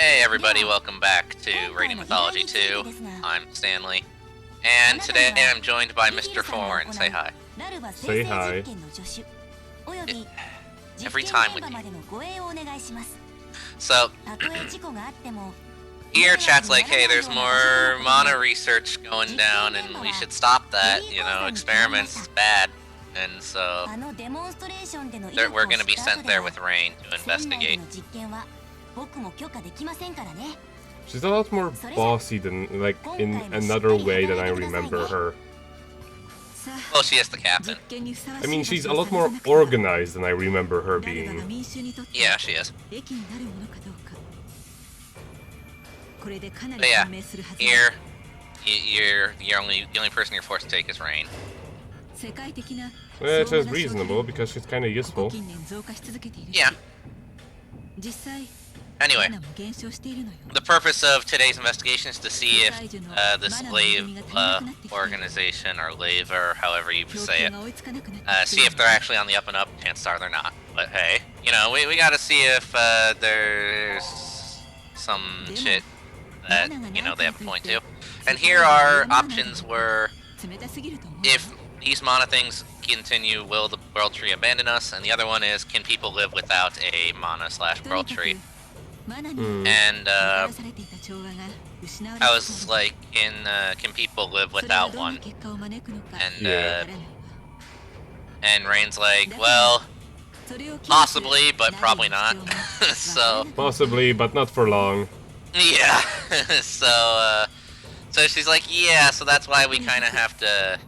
Hey everybody, welcome back to Radiant Mythology 2. I'm Stanley, and today I'm joined by Mr. Foreign. Say hi. Say hi. Every time with you. So, here chat's like, hey, there's more mana research going down and we should stop that, you know, experiments bad. And so, we're gonna be sent there with Rain to investigate. She's a lot more bossy than, like, in another way than I remember her. Well, she is the captain. I mean, she's a lot more organized than I remember her being. Yeah, she is. But yeah, here, the only person you're forced to take is Rain. Which is reasonable, because she's kinda useful. Yeah. Anyway, the purpose of today's investigation is to see if this Lave organization, or Lave, or however you say it, see if they're actually on the up and up. Chances are they're not. But hey, you know, we gotta see if there's some shit that, you know, they have a point to. And here our options were, if these mana things continue, will the world tree abandon us? And the other one is, can people live without a mana/world tree? And I was like, can people live without one? And Rain's like, well, possibly, but probably not. So possibly, but not for long. Yeah. So she's like, yeah. So that's why we kind of have to.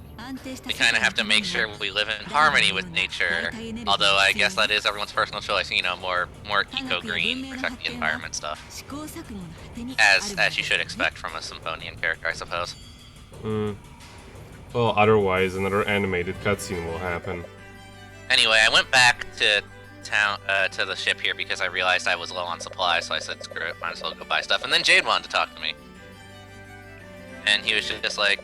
We kind of have to make sure we live in harmony with nature. Although I guess that is everyone's personal choice, you know, more eco-green, protect the environment stuff. As you should expect from a Symphonian character, I suppose. Well, otherwise another animated cutscene will happen. Anyway, I went back to town, to the ship here because I realized I was low on supplies, so I said, screw it, might as well go buy stuff. And then Jade wanted to talk to me. And he was just like,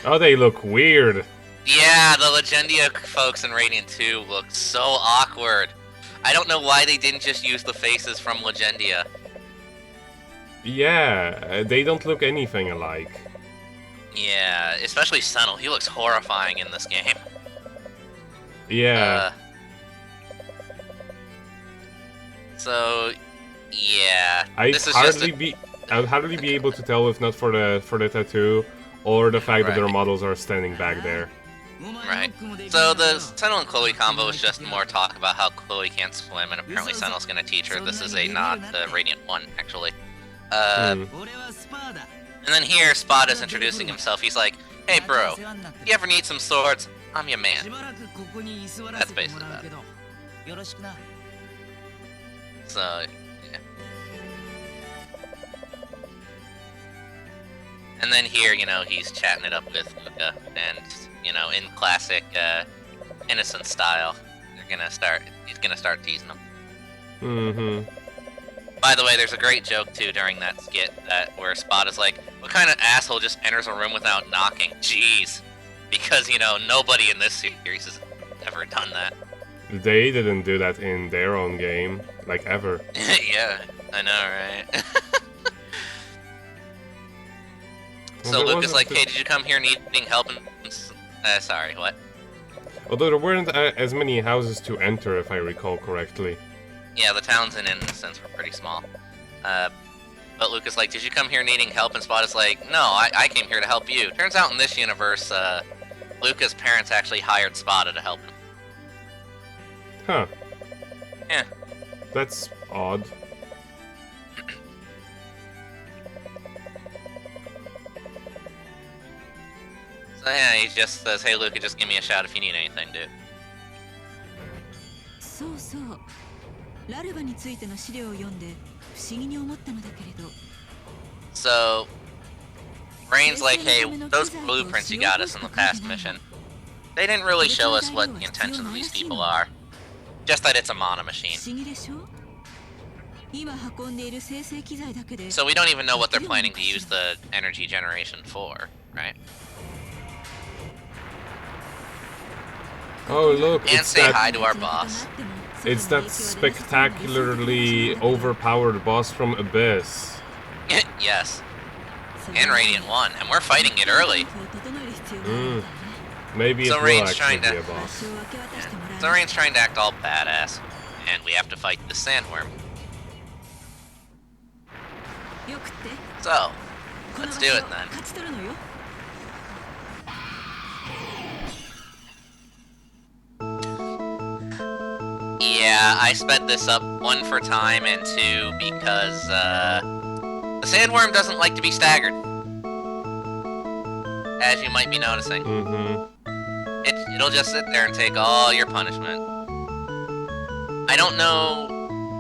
oh, they look weird. Yeah, the Legendia folks in Radiant 2 look so awkward. I don't know why they didn't just use the faces from Legendia. Yeah, they don't look anything alike. Yeah, especially Senel. He looks horrifying in this game. Yeah. So, yeah. I'd hardly be able to tell if not for the tattoo, or the fact that their models are standing back there. Right. So the Senel and Chloe combo is just more talk about how Chloe can't swim, and apparently Senel's gonna teach her. This is a nod to Radiant 1, actually. And then here, Spada's introducing himself. He's like, hey bro, you ever need some swords? I'm your man. That's basically that. So, yeah. And then here, you know, he's chatting it up with Luca, and, you know, in classic innocent style, he's gonna start teasing him. By the way, there's a great joke too during that skit where Spada's like, what kind of asshole just enters a room without knocking? Jeez. Because, you know, nobody in this series has ever done that. They didn't do that in their own game, like, ever. Yeah, I know, right? So Luke is like, hey, did you come here needing help? Sorry, what? Although there weren't as many houses to enter, if I recall correctly. Yeah, the towns in a sense were pretty small. But Luke is like, did you come here needing help? And Spot is like, no, I came here to help you. Turns out in this universe, Luca's parents actually hired Spada to help him. Huh. Yeah. That's odd. So yeah, he just says, hey Luca, just give me a shout if you need anything, dude. So, Rain's like, hey, those blueprints you got us in the past mission, they didn't really show us what the intentions of these people are. Just that it's a mana machine. So we don't even know what they're planning to use the energy generation for, right? Oh look, And say hi to our boss. It's that spectacularly overpowered boss from Abyss. Yes. And Radiant 1, and we're fighting it early. Maybe it will actually be a boss. Yeah. So Rain's trying to act all badass, and we have to fight the sandworm. So, let's do it then. Yeah, I sped this up 1 for time and 2 because the sandworm doesn't like to be staggered, as you might be noticing. It'll just sit there and take all your punishment. I don't know.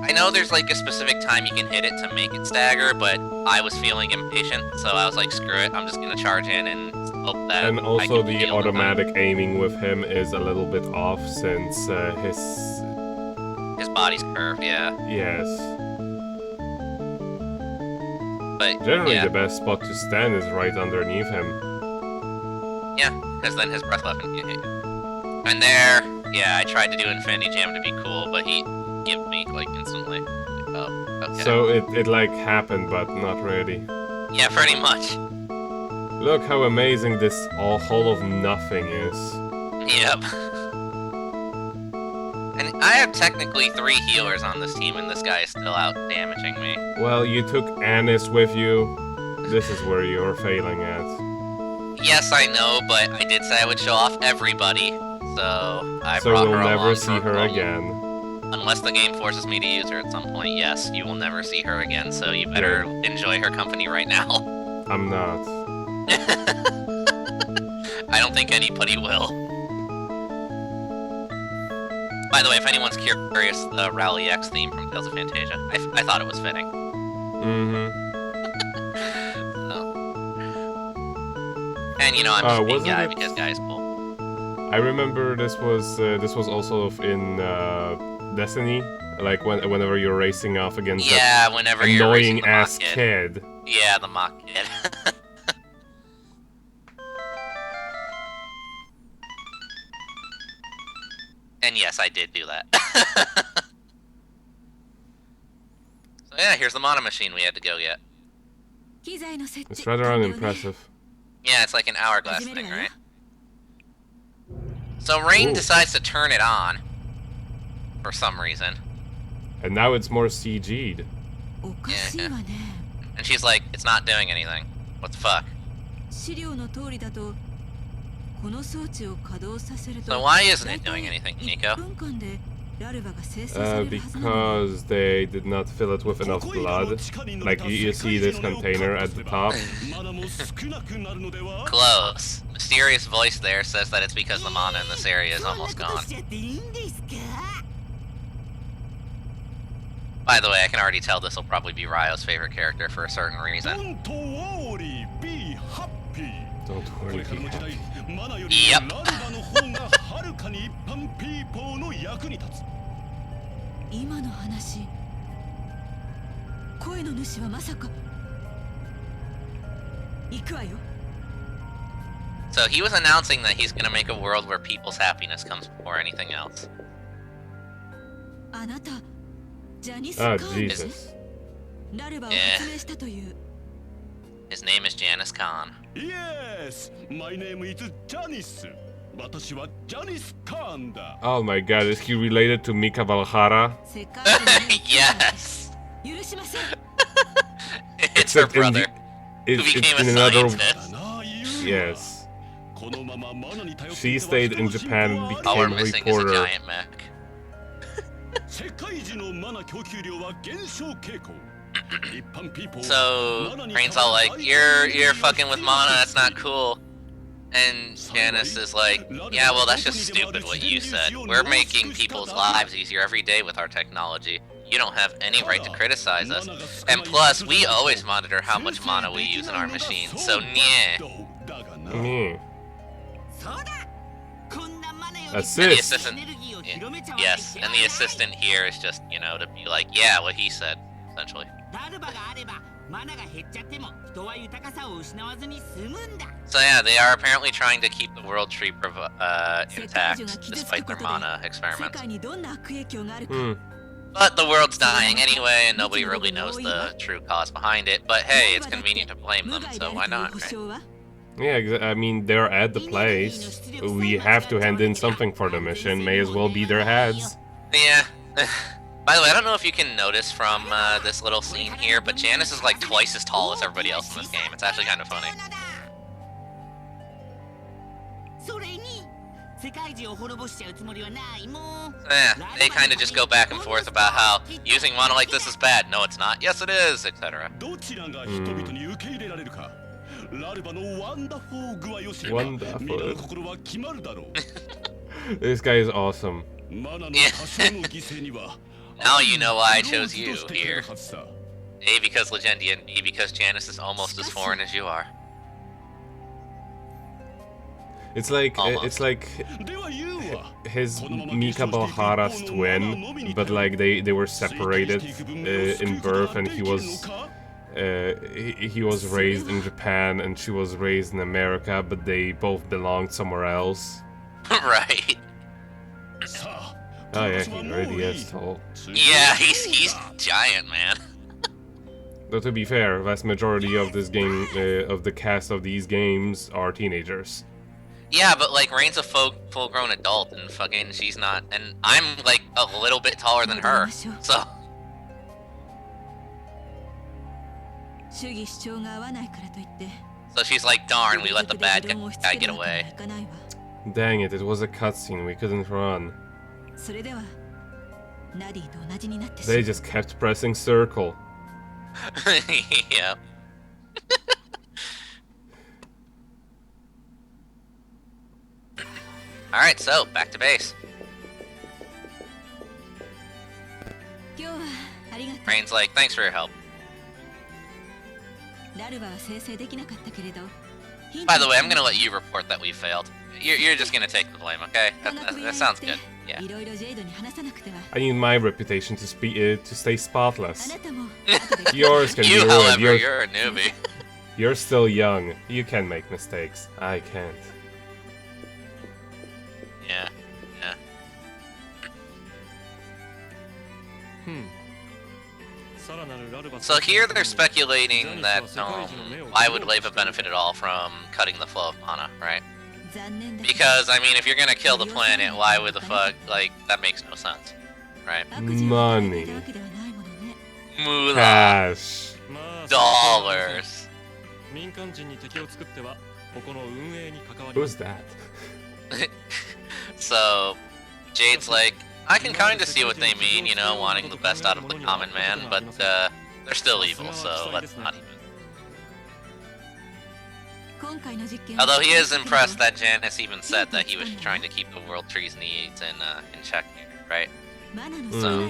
I know there's like a specific time you can hit it to make it stagger, but I was feeling impatient, so I was like, screw it, I'm just gonna charge in and hope that. And also the automatic aiming with him is a little bit off since his body's curved, yeah. Yes. But generally the best spot to stand is right underneath him. Yeah, because then his breath weapon can hit you. And there, yeah, I tried to do Infinity Jam to be cool, but he gave me like instantly. Oh, okay. So it like happened, but not really. Yeah, pretty much. Look how amazing this whole of nothing is. Yep. And I have technically 3 healers on this team, and this guy is still out damaging me. Well, you took Anis with you. This is where you're failing at. Yes, I know, but I did say I would show off everybody, so I so brought her we'll along. never see her again. Unless the game forces me to use her at some point, yes, you will never see her again, so you better enjoy her company right now. I'm not. I don't think anybody will. By the way, if anyone's curious, the Rally X theme from Tales of Fantasia, I thought it was fitting. And you know, I'm just being Guy because Guy is cool. I remember this was also in Destiny, like whenever you're racing off against that whenever annoying you're ass kid. Yeah, the mock kid. And yes, I did do that. So yeah, here's the mana machine we had to go get. It's rather unimpressive. Yeah, it's like an hourglass thing, right? So Rain decides to turn it on. For some reason. And now it's more CG'd. Yeah. And she's like, it's not doing anything. What the fuck? So why isn't it doing anything, Nico? Because they did not fill it with enough blood. Like you see this container at the top. Close. Mysterious voice there says that it's because the mana in this area is almost gone. By the way, I can already tell this will probably be Ryo's favorite character for a certain reason. Don't worry, be happy. Yep. So he was announcing that he's gonna make a world where people's happiness comes before anything else. Oh, Jesus. Yeah. His name is Janice Khan. Yes, my name is Janice. Oh my god, is he related to Mika Valhara? Yes! It's Except her brother, who became a scientist. Yes. She stayed in Japan and became All we're a missing is a reporter. giant mech. So Rain's all like, you're fucking with mana, that's not cool. And Janice is like, yeah, well that's just stupid what you said. We're making people's lives easier every day with our technology. You don't have any right to criticize us. And plus, we always monitor how much mana we use in our machines, so yeah. Assist. And the assistant, yes, and the assistant here is just, you know, to be like, yeah, what he said, essentially. So yeah, they are apparently trying to keep the world tree intact, despite their mana experiments. But the world's dying anyway, and nobody really knows the true cause behind it. But hey, it's convenient to blame them, so why not, right? Yeah, I mean, they're at the place. We have to hand in something for the mission. May as well be their heads. Yeah. By the way, I don't know if you can notice from this little scene here, but Janice is like twice as tall as everybody else in this game. It's actually kind of funny. Yeah, they kind of just go back and forth about how using mana like this is bad. No, it's not. Yes, it is, etc. Wonderful. This guy is awesome. Yeah. Now you know why I chose you here. A, because Legendia, and B, because Janice is almost as foreign as you are. It's like his Mika Balhara's twin, but like they were separated in birth, and he was raised in Japan and she was raised in America, but they both belonged somewhere else. Right. Oh yeah, he really is tall. Yeah, he's giant, man. Though to be fair, vast majority of this game, of the cast of these games are teenagers. Yeah, but like Rain's a full-grown adult, and fucking she's not, and I'm like a little bit taller than her, so. So she's like, darn, we let the bad guy get away. Dang it, it was a cutscene, we couldn't run. They just kept pressing circle. Yeah. Alright, so, back to base. Rain's like, thanks for your help. By the way, I'm gonna let you report that we failed. You're just gonna take the blame, okay? That sounds good. Yeah. I need my reputation to stay spotless. Yours can be ruined. However, you're a newbie. You're still young. You can make mistakes. I can't. Yeah. So here they're speculating that why would Leva benefit at all from cutting the flow of mana, right? Because, I mean, if you're gonna kill the planet, why would the fuck, like, that makes no sense, right? Money. Moolah. Cash. Dollars. Who's that? So, Jade's like, I can kinda see what they mean, you know, wanting the best out of the common man, but, they're still evil, so let's not even. Although he is impressed that Janice even said that he was trying to keep the world tree's needs in check here, right? So.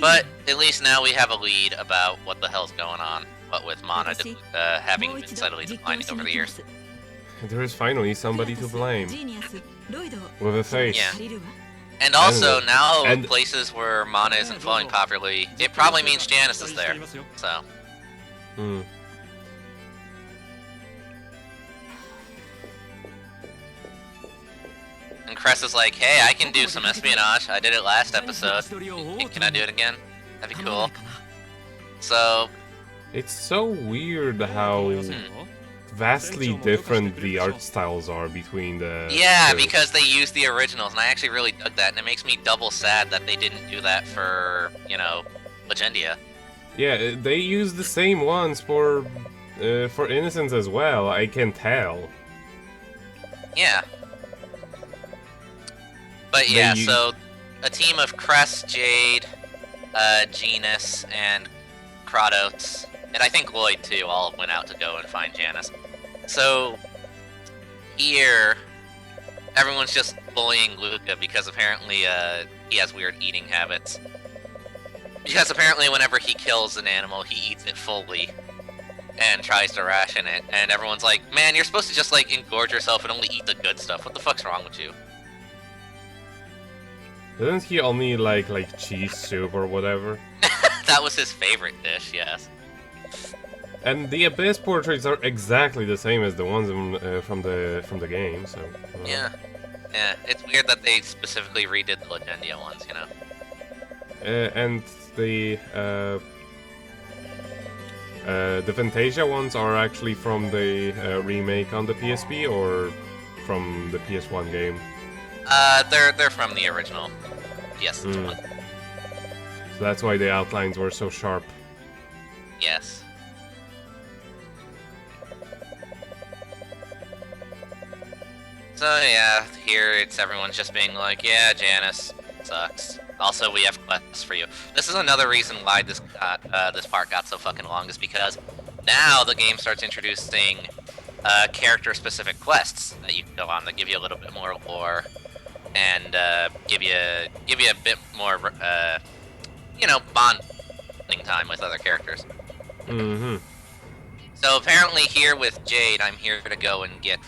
But at least now we have a lead about what the hell's going on, what with mana having been steadily declining over the years. There is finally somebody to blame. With a face. Yeah. And also, now places where mana isn't flowing properly, it probably means Janice is there, so. And Cress is like, hey, I can do some espionage. I did it last episode. Can I do it again? That'd be cool. So. It's so weird how vastly different the art styles are between the... Yeah, because they used the originals, and I actually really dug that, and it makes me double sad that they didn't do that for, you know, Legendia. Yeah, they use the same ones for Innocence as well, I can tell. Yeah. But yeah, so a team of Cress, Jade, Genus, and Kratos, and I think Lloyd too, all went out to go and find Janice. So here, everyone's just bullying Luca because apparently he has weird eating habits. Because apparently whenever he kills an animal, he eats it fully and tries to ration it. And everyone's like, man, you're supposed to just like engorge yourself and only eat the good stuff. What the fuck's wrong with you? Didn't he only like cheese soup or whatever? That was his favorite dish, yes. And the Abyss portraits are exactly the same as the ones from the game, so... Yeah. Yeah, it's weird that they specifically redid the Legendia ones, you know? And the Fantasia ones are actually from the remake on the PSP, or from the PS1 game? They're from the original PS1. So that's why the outlines were so sharp. Yes. So yeah, here it's everyone's just being like, yeah, Janice sucks. Also, we have quests for you. This is another reason why this part got so fucking long, is because now the game starts introducing character-specific quests that you can go on that give you a little bit more lore and give you a bit more you know, bonding time with other characters. Mm-hmm. So apparently here with Jade, I'm here to go and get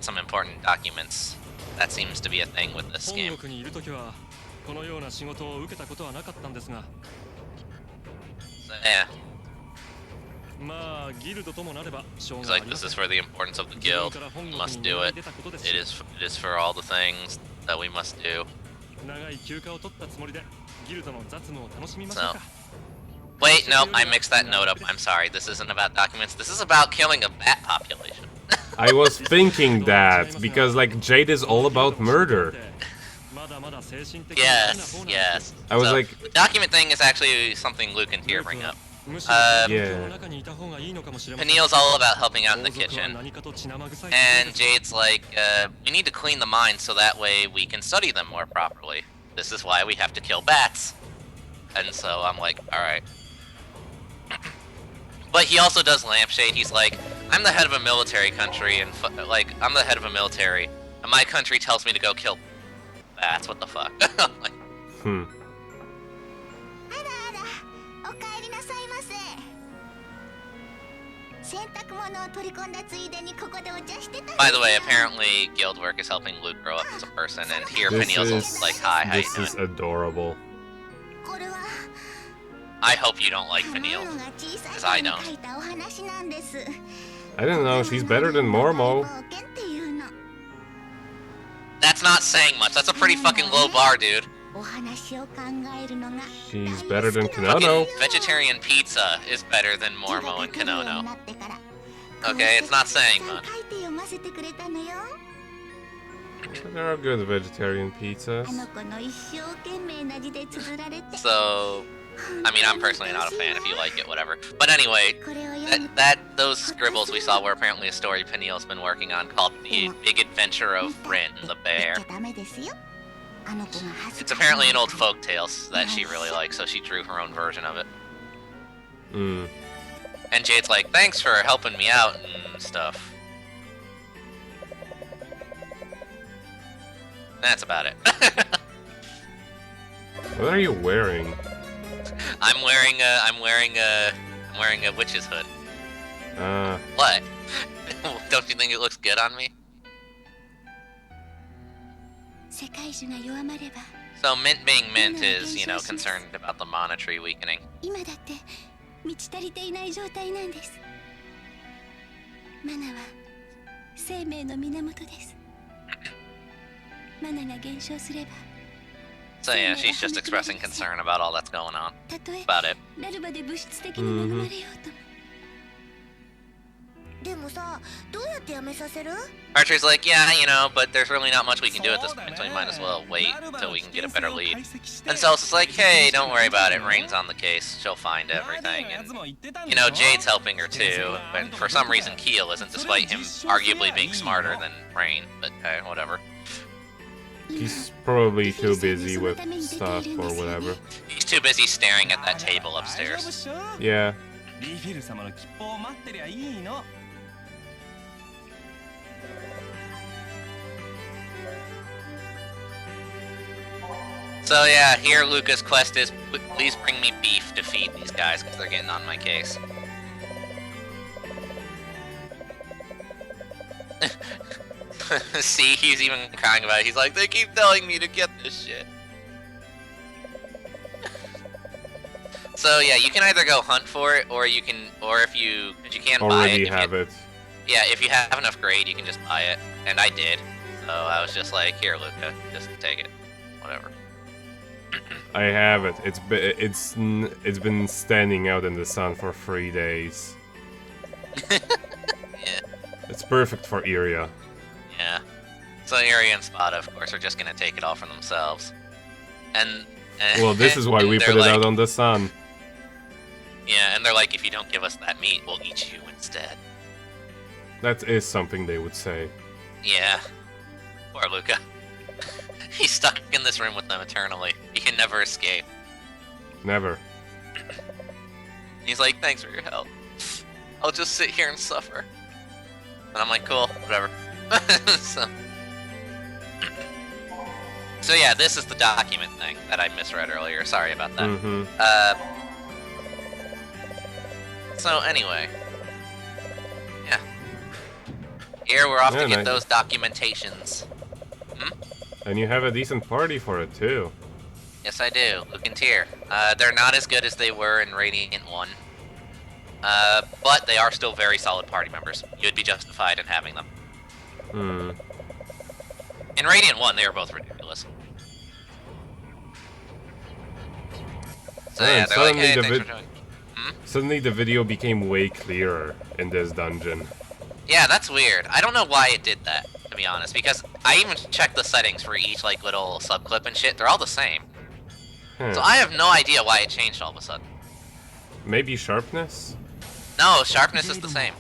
some important documents. That seems to be a thing with this game. So, yeah. He's like, this is for the importance of the guild. We must do it. It is for all the things that we must do. So. Wait, no, I mixed that note up. I'm sorry. This isn't about documents. This is about killing a bat population. I was thinking that, because, like, Jade is all about murder. Yes, yes. I was like... The document thing is actually something Luke and Tyr bring up. Yeah. Peniel's all about helping out in the kitchen. And Jade's like, we need to clean the mines so that way we can study them more properly. This is why we have to kill bats. And so I'm like, alright. But he also does lampshade. He's like, I'm the head of a military country, and I'm the head of a military, and my country tells me to go kill bats. What the fuck? Like, By the way, apparently guild work is helping Luke grow up as a person, and here Peniel's like, hi, how you doing? This is adorable. I hope you don't like Peniel, because I don't. I don't know, she's better than Mormo. That's not saying much. That's a pretty fucking low bar, dude. She's better than Kanono. Fucking vegetarian pizza is better than Mormo and Kanono. Okay, it's not saying much. There are good vegetarian pizzas. So, I mean, I'm personally not a fan. If you like it, whatever. But anyway, those scribbles we saw were apparently a story Peniel's been working on called The Big Adventure of Rin the Bear. It's apparently an old folk tale that she really likes, so she drew her own version of it. And Jade's like, thanks for helping me out and stuff. That's about it. What are you wearing? I'm wearing a witch's hood. What? Don't you think it looks good on me? So Mint being Mint is, you know, concerned about the monetary weakening. So yeah, she's just expressing concern about all that's going on. About it. Archer's like, yeah, you know, but there's really not much we can do at this point, so we might as well wait until we can get a better lead. And Celsus is like, hey, don't worry about it, Rain's on the case, she'll find everything. And, you know, Jade's helping her too, and for some reason Keel isn't, despite him arguably being smarter than Rain, but hey, whatever. He's probably too busy with stuff or whatever. He's too busy staring at that table upstairs. Yeah. So yeah, here Luca's quest is, please bring me beef to feed these guys, because they're getting on my case. See, he's even crying about it. He's like, they keep telling me to get this shit. So yeah, you can either go hunt for it, or you can, or if you can buy it. Already have it. Yeah, if you have enough grade, you can just buy it, and I did. So I was just like, here, Luca, just take it, whatever. I have it. It's been standing out in the sun for 3 days. Yeah. It's perfect for Iria. Yeah. So Iria and Spada, of course, are just gonna take it all for themselves. And well, this is why we put it out on the sun. Yeah, and they're like, if you don't give us that meat, we'll eat you instead. That is something they would say. Yeah. Poor Luca. He's stuck in this room with them eternally. He can never escape. Never. He's like, thanks for your help. I'll just sit here and suffer. And I'm like, cool, whatever. So yeah, this is the document thing that I misread earlier. Sorry about that. Mm-hmm. So anyway. Yeah. Here we're off to get those documentations. And you have a decent party for it, too. Yes, I do. Luke and Tyr. They're not as good as they were in Radiant 1. But they are still very solid party members. You would be justified in having them. Hmm. In Radiant 1, they were both ridiculous. So yeah, they're like, hey, thanks for joining. Suddenly the video became way clearer in this dungeon. Yeah, that's weird. I don't know why it did that, to be honest, because I even checked the settings for each, like, little subclip and shit. They're all the same. So I have no idea why it changed all of a sudden. Maybe sharpness? No, sharpness is the same.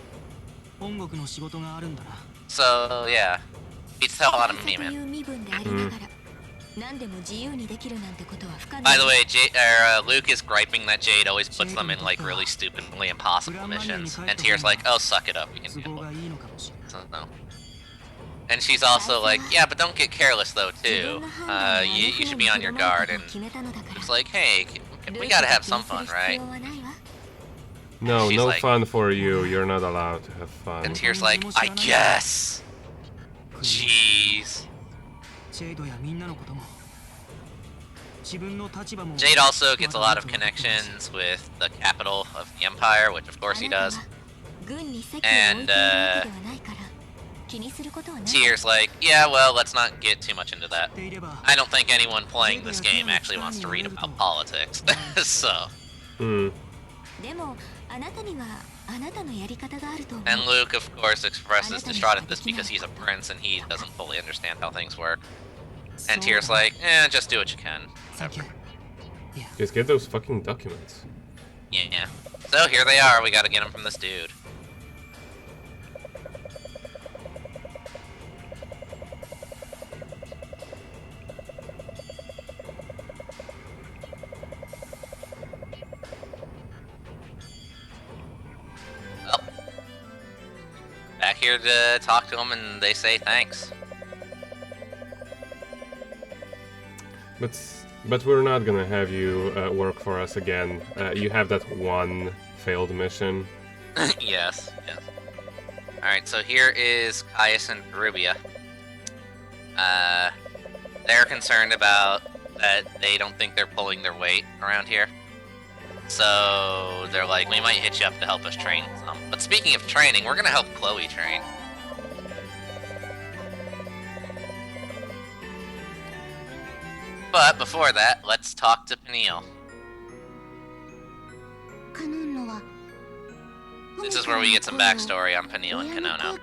So, yeah. Beats the hell out of me, man. By the way, Luke is griping that Jade always puts them in, like, really stupidly impossible missions. And Tyr's like, oh, suck it up, we can handle it. So, no. And she's also like, yeah, but don't get careless, though, too. You should be on your guard. And it's like, hey, we gotta have some fun, right? No, no like, fun for you. You're not allowed to have fun. And Tyr's like, I guess. Jeez. Jade also gets a lot of connections with the capital of the Empire, which of course he does. And Tyr's like, yeah, well, let's not get too much into that. I don't think anyone playing this game actually wants to read about politics. So. And Luke, of course, expresses distraught at this because he's a prince and he doesn't fully understand how things work. And Tyr's like, just do what you can. Whatever. Just get those fucking documents. Yeah. So here they are, we gotta get them from this dude. Well, back here to talk to them and they say thanks. But we're not gonna have you work for us again. You have that one failed mission. Yes. Alright, so here is Caius and Rubia. They're concerned about that they don't think they're pulling their weight around here. So they're like, we might hit you up to help us train some. But speaking of training, we're gonna help Chloe train. But before that, let's talk to Peniel. This is where we get some backstory on Peniel and Kanono.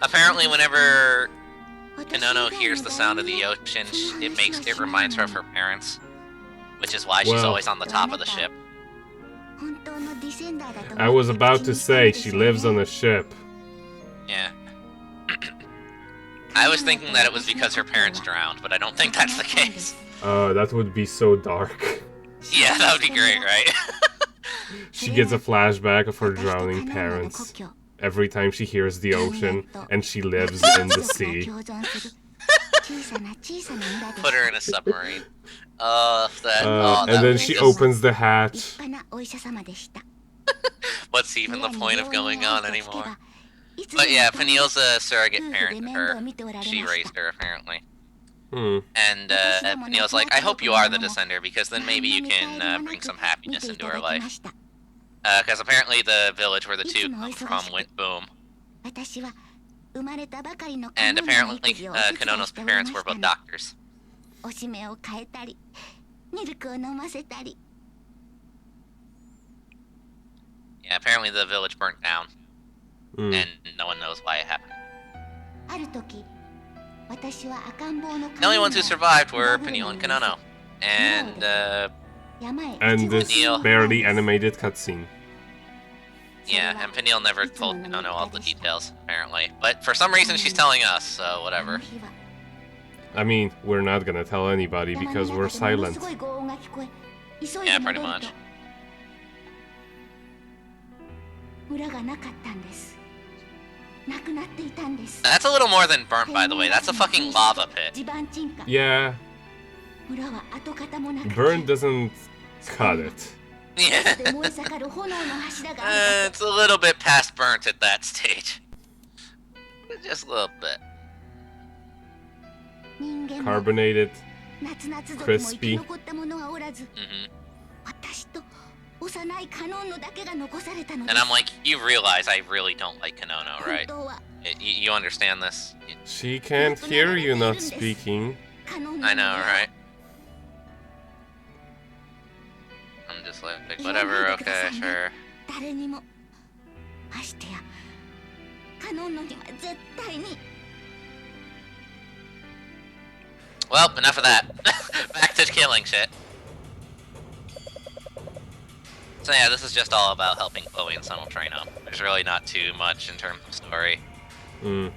Apparently, whenever Kanono hears the sound of the ocean, it reminds her of her parents, which is why she's always on the top of the ship. I was about to say, she lives on a ship. Yeah. I was thinking that it was because her parents drowned, but I don't think that's the case. That would be so dark. Yeah, that would be great, right? She gets a flashback of her drowning parents every time she hears the ocean, and she lives in the sea. Put her in a submarine. And then she opens the hatch. What's even the point of going on anymore? But yeah, Peniel's a surrogate parent to her. She raised her, apparently. And Neil's like, I hope you are the descender, because then maybe you can bring some happiness into her life. Because apparently the village where the two come from went boom. And apparently Kanono's parents were both doctors. Yeah, apparently the village burnt down. And no one knows why it happened. The only ones who survived were Peniel and Kanono. And this Peniel. barely animated cutscene. Yeah, and Peniel never told Kanono all the details, apparently. But for some reason she's telling us, so whatever. I mean, we're not gonna tell anybody because we're silent. Yeah, pretty much. That's a little more than burnt, by the way. That's a fucking lava pit. Yeah. Burn doesn't cut it. Yeah. It's a little bit past burnt at that stage. Just a little bit. Carbonated. Crispy. And I'm like, you realize I really don't like Kanono, right? You understand this? She can't hear you not speaking. I know, right? I'm just like, whatever, okay, sure. Well, enough of that. Back to killing shit. So yeah, this is just all about helping Chloe and Sun will train up. There's really not too much in terms of story. But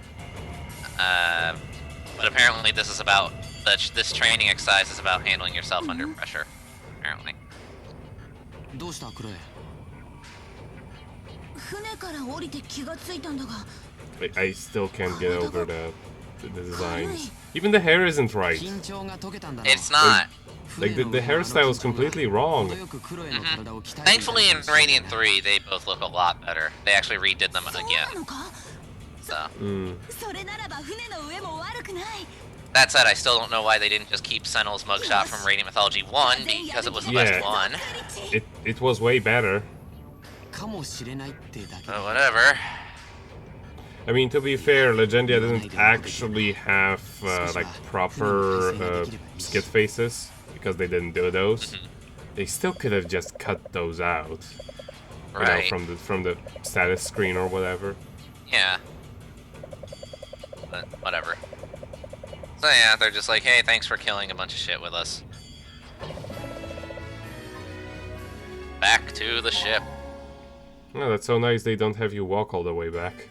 apparently this is about, this training exercise is about handling yourself under pressure, apparently. I still can't get over the designs. Even the hair isn't right. It's not. Like, the hairstyle is completely wrong. Thankfully in Radiant 3, they both look a lot better. They actually redid them again. So. That said, I still don't know why they didn't just keep Senel's mugshot from Radiant Mythology 1, because it was the best one. It was way better. Whatever. I mean, to be fair, Legendia didn't actually have like proper skit faces because they didn't do those. They still could have just cut those out, right? You know, from the status screen or whatever. Yeah. But whatever. So yeah, they're just like, hey, thanks for killing a bunch of shit with us. Back to the ship. Oh, that's so nice they don't have you walk all the way back.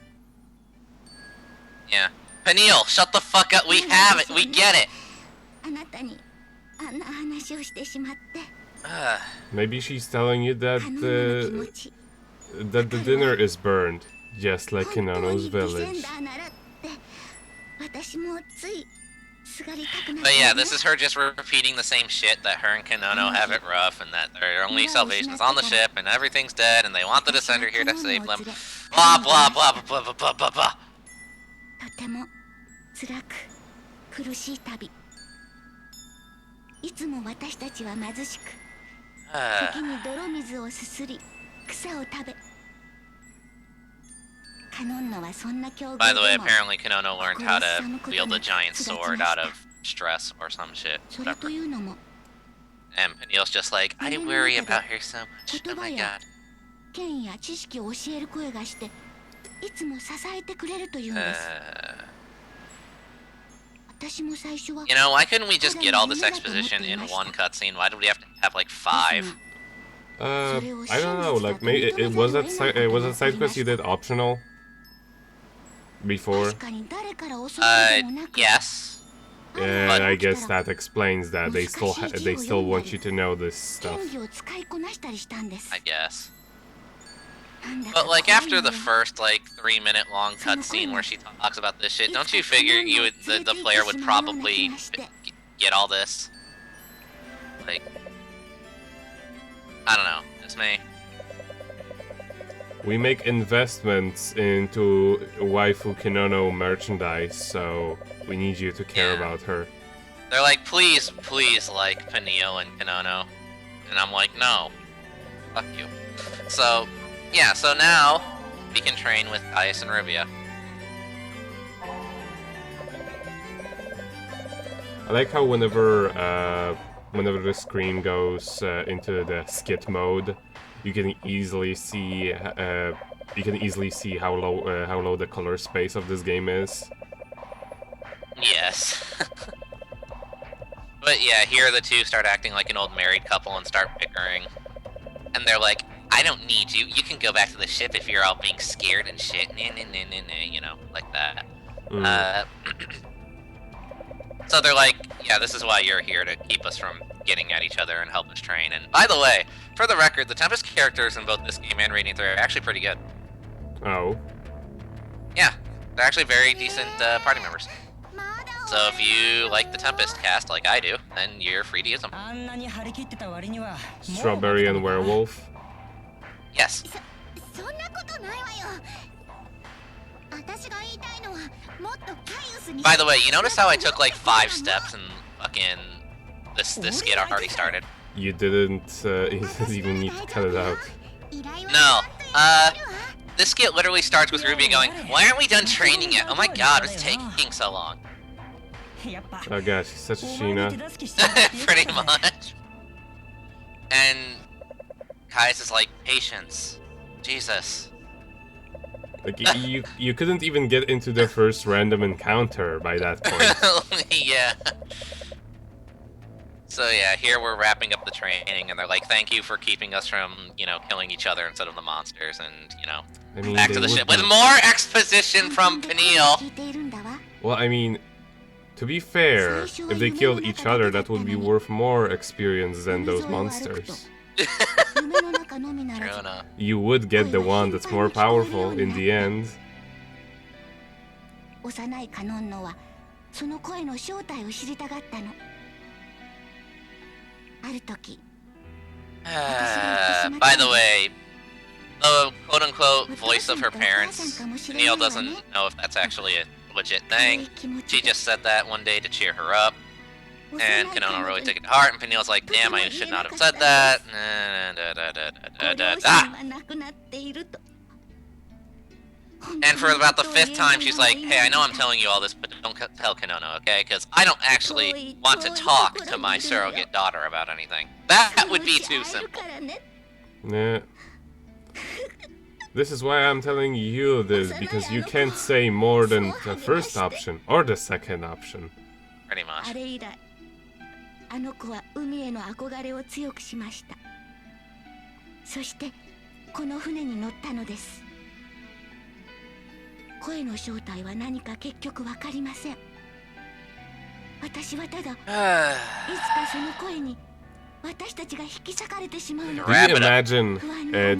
Yeah. Peniel, shut the fuck up. We have it. We get it. Maybe she's telling you that the dinner is burned, just like Kanono's village. But yeah, this is her just repeating the same shit, that her and Kanono have it rough, and that their only salvation is on the ship, and everything's dead, and they want the Descender here to save them. Blah blah blah blah blah blah blah blah. By the way, apparently Kanono learned how to wield a giant sword out of stress or some shit. Whatever. And Peniel's just like, I worry about her so much. Oh my god. You know, why couldn't we just get all this exposition in one cutscene? Why do we have to have like 5? I don't know. Like, maybe was that side quest you did optional before? Yes. Yeah, I guess that explains that they still want you to know this stuff. I guess. But like after the first like 3-minute long cutscene where she talks about this shit, don't you figure the player would probably get all this? Like, I don't know. It's me. We make investments into waifu Kanono merchandise, so we need you to care about her. They're like, please, please like Peniel and Kanono. And I'm like, no. Fuck you. So, yeah, so now we can train with Caius and Rubia. I like how whenever the screen goes into the skit mode, you can easily see how low the color space of this game is. Yes. But yeah, here the two start acting like an old married couple and start bickering. And they're like, I don't need you. You can go back to the ship if you're all being scared and shit. You know, like that. So they're like, yeah, this is why you're here, to keep us from getting at each other and help us train. And by the way, for the record, the Tempest characters in both this game and Radiant 3 are actually pretty good. Oh. Yeah, they're actually very decent party members. So if you like the Tempest cast, like I do, then you're free to use them. Strawberry and Werewolf. Yes. By the way, you notice how I took like 5 steps and fucking this skit already started? You didn't even need to cut it out. No. This skit literally starts with Ruby going, why aren't we done training yet? Oh my god, it's taking so long. Oh gosh, she's such a Sheena. Pretty much. And Caius is like, patience. Jesus. Like, you couldn't even get into the first random encounter by that point. Yeah. So yeah, here we're wrapping up the training, and they're like, thank you for keeping us from, you know, killing each other instead of the monsters, and, you know, I mean, back to the ship with more exposition from Peniel. Well, I mean, to be fair, if they killed each other, that would be worth more experience than those monsters. True enough. You would get the one that's more powerful in the end. By the way, the quote-unquote voice of her parents, Neil doesn't know if that's actually a legit thing. She just said that one day to cheer her up, and Kanono really took it to heart, and Peniel's like, damn, I should not have said that. And for about the 5th time, she's like, hey, I know I'm telling you all this, but don't tell Kanono, okay? Because I don't actually want to talk to my surrogate daughter about anything. That would be too simple. Yeah. This is why I'm telling you this, because you can't say more than the first option, or the second option. Pretty much. Do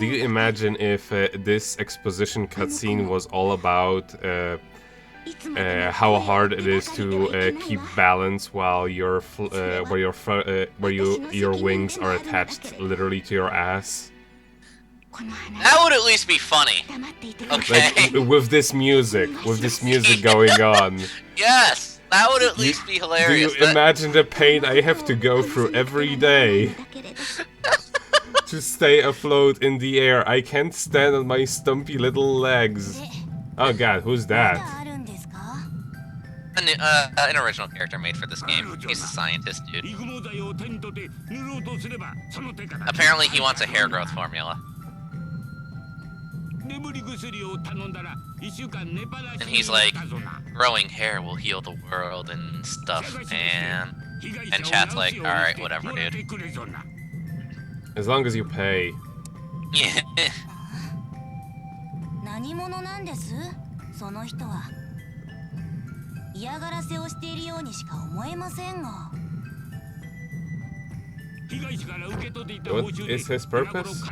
you imagine if this exposition cutscene was all about how hard it is to keep balance while your wings are attached literally to your ass? That would at least be funny. Okay. Like, with this music going on. Yes, that would at least be hilarious. Do you imagine the pain I have to go through every day to stay afloat in the air? I can't stand on my stumpy little legs. Oh god, who's that? An original character made for this game. He's a scientist, dude. Apparently he wants a hair growth formula. And he's like, growing hair will heal the world and stuff, and chat's like, alright, whatever, dude. As long as you pay. Yeah. What is his purpose?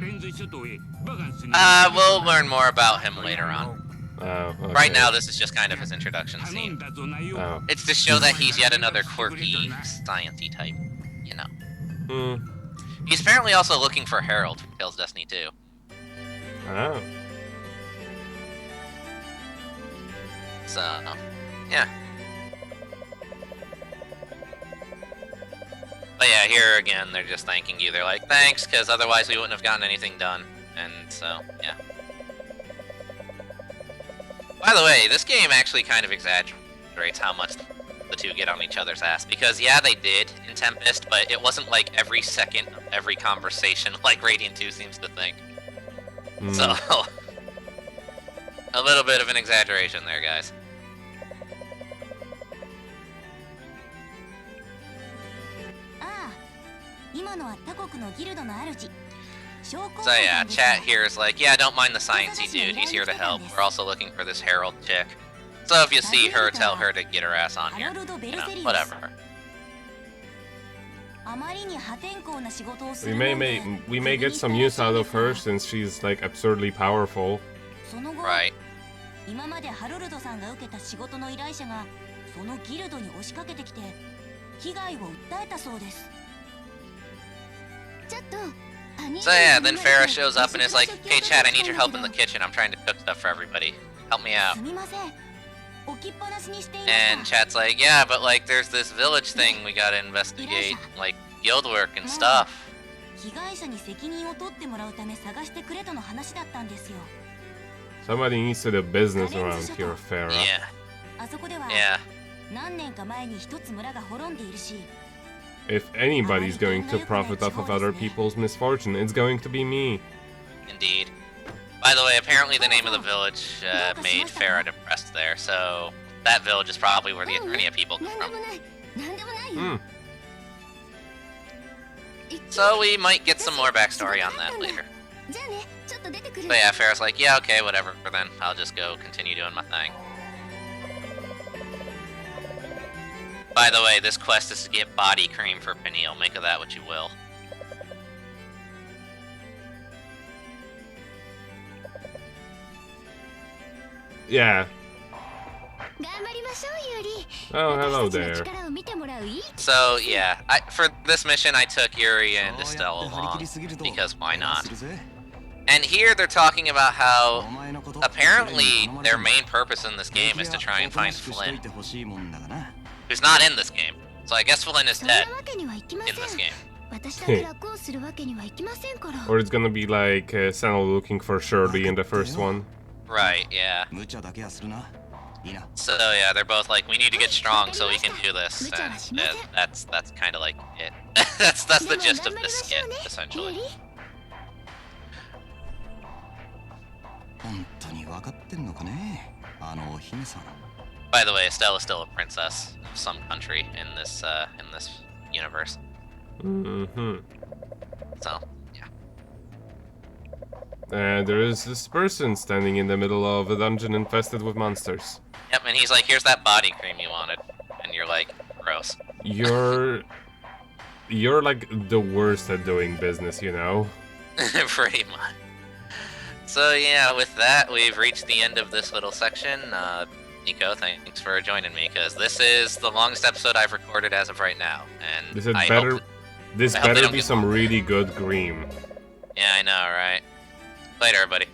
We'll learn more about him later on. Oh, okay. Right now, this is just kind of his introduction scene. Oh. It's to show that he's yet another quirky, science-y type, you know. He's apparently also looking for Harold from Tales Destiny 2. Oh. So, yeah. But yeah, here again, they're just thanking you. They're like, thanks, because otherwise we wouldn't have gotten anything done. And so, yeah. By the way, this game actually kind of exaggerates how much the two get on each other's ass. Because, yeah, they did in Tempest, but it wasn't like every second of every conversation like Radiant 2 seems to think. So, a little bit of an exaggeration there, guys. So yeah, chat here is like, yeah, don't mind the sciencey dude, he's here to help. We're also looking for this Herald chick. So if you see her, tell her to get her ass on here. You know, whatever. We may get some use out of her since she's like absurdly powerful. Right. So yeah, then Farah shows up and is like, hey Chad, I need your help in the kitchen. I'm trying to cook stuff for everybody. Help me out. And Chad's like, yeah, but like there's this village thing we gotta investigate, like guild work and stuff. Somebody needs to do business around here, Farah. Yeah. Yeah. If anybody's going to profit off of other people's misfortune, it's going to be me. Indeed. By the way, apparently the name of the village made Farah depressed there, so that village is probably where the Eternia people come from. So we might get some more backstory on that later. But yeah, Farah's like, yeah, okay, whatever, then I'll just go continue doing my thing. By the way, this quest is to get body cream for Peniel. Make of that what you will. Yeah. Oh, hello there. So, yeah, for this mission I took Yuri and Estelle along, because why not? And here they're talking about how, apparently, their main purpose in this game is to try and find Flynn. Who's not in this game. So I guess Flynn is dead in this game. Or it's gonna be like Senna looking for Shirley in the first one. Right, yeah. So yeah, they're both like, we need to get strong so we can do this. And that's kind of like it. that's the gist of this skit, essentially. By the way, Estelle is still a princess of some country in this universe. So, yeah. There is this person standing in the middle of a dungeon infested with monsters. Yep, and he's like, here's that body cream you wanted. And you're like, gross. You're like the worst at doing business, you know? Pretty much. So yeah, with that, we've reached the end of this little section. Nico, thanks for joining me, because this is the longest episode I've recorded as of right now, and this better be some really good green. Yeah, I know, right? Later, everybody.